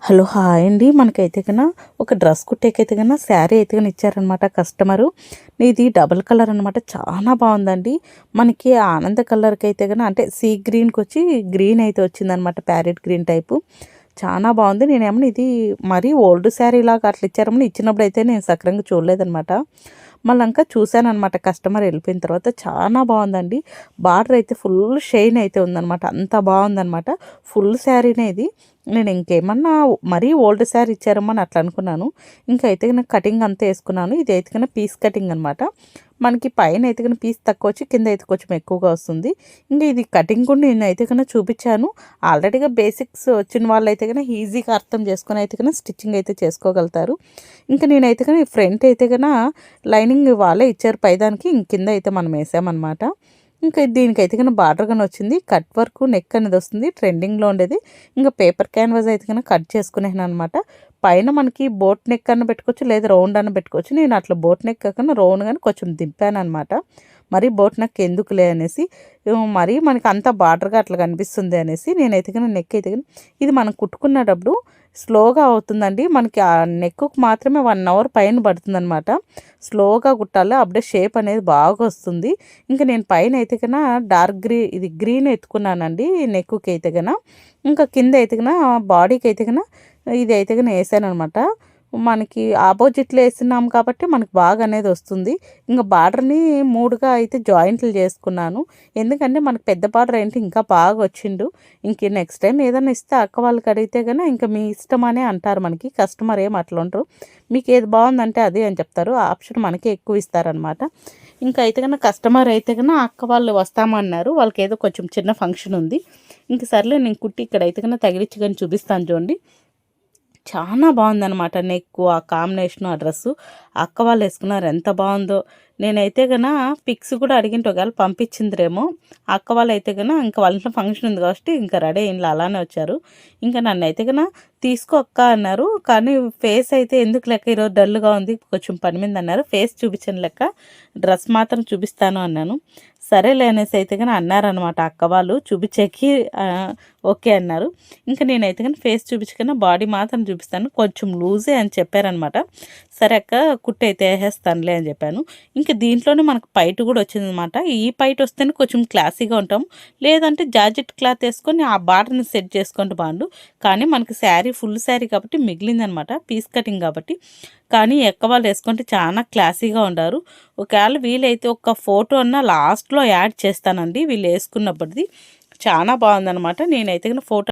Hello hi అండి. మనకైతే కన్నా ఒక డ్రెస్ కుట్టేకైతే కన్నా శారీ అయితే కన్నా ఇచ్చారనమాట కస్టమరు. ఇది డబుల్ కలర్ అనమాట. చాలా బాగుందండి. మనకి ఆనంద కలర్కి అయితే కన్నా అంటే సీ గ్రీన్కి వచ్చి గ్రీన్ అయితే వచ్చిందనమాట, ప్యారెట్ గ్రీన్ టైపు. చాలా బాగుంది. నేనేమన్నా ఇది మరీ ఓల్డ్ శారీ లాగా అట్లా ఇచ్చారమని ఇచ్చినప్పుడు అయితే నేను సక్రంగా చూడలేదనమాట. మళ్ళీ ఇంకా చూశానమాట కస్టమర్ వెళ్ళిపోయిన తర్వాత. చాలా బాగుందండి. బార్డర్ అయితే ఫుల్ షైన్ అయితే ఉందనమాట. అంత బాగుందనమాట. ఫుల్ శారీనే ఇది. నేను ఇంకేమన్నా మరీ ఓల్డ్ శారీ ఇచ్చారమ్మా అని అట్లా అనుకున్నాను. ఇంకా అయితే కనుక కటింగ్ అంతా వేసుకున్నాను. ఇది అయితే కనుక పీస్ కటింగ్ అనమాట. మనకి పైన అయితే కనుక పీస్ తక్కువ వచ్చి కింద అయితే కొంచెం ఎక్కువగా వస్తుంది. ఇంకా ఇది కటింగ్ కూడా నేను అయితే కనుక చూపించాను. ఆల్రెడీగా బేసిక్స్ వచ్చిన వాళ్ళు అయితే కనుక ఈజీగా అర్థం చేసుకుని అయితే కనుక స్టిచ్చింగ్ అయితే చేసుకోగలుగుతారు. ఇంకా నేనైతే కనుక ఫ్రంట్ అయితే కనుక లైనింగ్ వాళ్ళే ఇచ్చారు పైదానికి, ఇంక కింద అయితే మనం వేసామన్నమాట. ఇంకా దీనికైతే కన్నా బార్డర్ కానీ వచ్చింది. కట్ వర్క్ నెక్ అనేది వస్తుంది, ట్రెండింగ్లో ఉండేది. ఇంకా పేపర్ క్యాన్వాస్ అయితే కన్నా కట్ చేసుకునేసాను అనమాట. పైన మనకి బోట్ నెక్ అన్న పెట్టుకోవచ్చు, లేదా రౌండ్ అన్న పెట్టుకోవచ్చు. నేను అట్లా బోట్ నెక్ కన్నా రౌండ్ కానీ కొంచెం దింపాను అనమాట. మరీ బోట్ నెక్ ఎందుకులే అనేసి, మరీ మనకి అంత బార్డర్గా అట్లా కనిపిస్తుంది అనేసి నేనైతే కానీ నెక్ అయితే కానీ ఇది మనం కుట్టుకునేటప్పుడు స్లోగా అవుతుందండి. మనకి ఆ నెక్కు మాత్రమే 1 అవర్ పైన పడుతుందన్నమాట. స్లోగా కుట్టాలి, అప్పుడే షేప్ అనేది బాగా వస్తుంది. ఇంకా నేను పైన అయితే కన్నా డార్క్ ఇది గ్రీన్ ఎత్తుకున్నానండి నెక్కుకి అయితే కన్నా. ఇంకా కింద అయితే కన్నా బాడీకి అయితే కన్నా ఇది అయితే కన్నా వేసాను అనమాట. మనకి ఆపోజిట్లో వేస్తున్నాం కాబట్టి మనకి బాగా అనేది వస్తుంది. ఇంకా బార్డర్ని 3గా అయితే జాయింట్లు చేసుకున్నాను. ఎందుకంటే మనకి పెద్ద బార్డర్ ఏంటి ఇంకా బాగా వచ్చిండు. ఇంక నెక్స్ట్ టైం ఏదైనా ఇస్తే అక్క వాళ్ళకి అడిగితే కన్నా ఇంకా మీ ఇష్టం అనే అంటారు. మనకి కస్టమర్ ఏం అట్లా ఉంటారు. మీకు ఏది బాగుందంటే అది అని చెప్తారు. ఆప్షన్ మనకి ఎక్కువ ఇస్తారనమాట. ఇంకా అయితే కన్నా కస్టమర్ అయితే కన్నా అక్క వాళ్ళు వస్తామన్నారు. వాళ్ళకి ఏదో కొంచెం చిన్న ఫంక్షన్ ఉంది. ఇంక సర్లే నేను కుట్టి ఇక్కడ అయితే కన్నా తగిలిచ్చి కానీ చూపిస్తాను చూడండి. చాలా బాగుందనమాట. నెక్కు ఆ కాంబినేషను ఆ డ్రెస్సు అక్క వాళ్ళు వేసుకున్నారు, ఎంత బాగుందో. నేనైతే గన పిక్స్ కూడా అడిగింటే ఒకవేళ పంపించిందిరేమో. అక్క వాళ్ళు అయితే కన్నా ఇంకా వాళ్ళ ఇంట్లో ఫంక్షన్ ఉంది కాబట్టి ఇంకా రెడీ ఇంట్లో అలానే వచ్చారు. ఇంకా నన్ను అయితే కన్నా తీసుకో అక్క అన్నారు. కానీ ఫేస్ అయితే ఎందుకు లెక్క ఈరోజు డల్గా ఉంది, కొంచెం పని మీద అన్నారు. ఫేస్ చూపించని లెక్క డ్రెస్ మాత్రం చూపిస్తాను అన్నాను. సరేలే అనేసి అయితే కానీ అన్నారనమాట అక్క వాళ్ళు. చూపించేకి ఓకే అన్నారు. ఇంకా నేనైతే కానీ ఫేస్ చూపించకన్నా బాడీ మాత్రం చూపిస్తాను, కొంచెం లూజే అని చెప్పారనమాట. సరే అక్క కుట్టి అయితే వేసేస్తానులే అని చెప్పాను. ఇంకా దీంట్లోనే మనకు పైట కూడా వచ్చిందనమాట. ఈ పైట వస్తేనే కొంచెం క్లాసీగా ఉంటాం, లేదంటే జార్జెట్ క్లాత్ వేసుకొని ఆ బార్డర్ని సెట్ చేసుకుంటూ బాగుండు. కానీ మనకి శారీ ఫుల్ శారీ కాబట్టి మిగిలిందనమాట, పీస్ కటింగ్ కాబట్టి. కానీ ఎక్క వాళ్ళు వేసుకుంటే చాలా క్లాసీగా ఉండారు. ఒకవేళ వీలైతే ఒక ఫోటో అన్న లాస్ట్లో యాడ్ చేస్తానండి వీళ్ళు వేసుకున్నప్పటిది. చాలా బాగుందనమాట. నేనైతే ఫోటో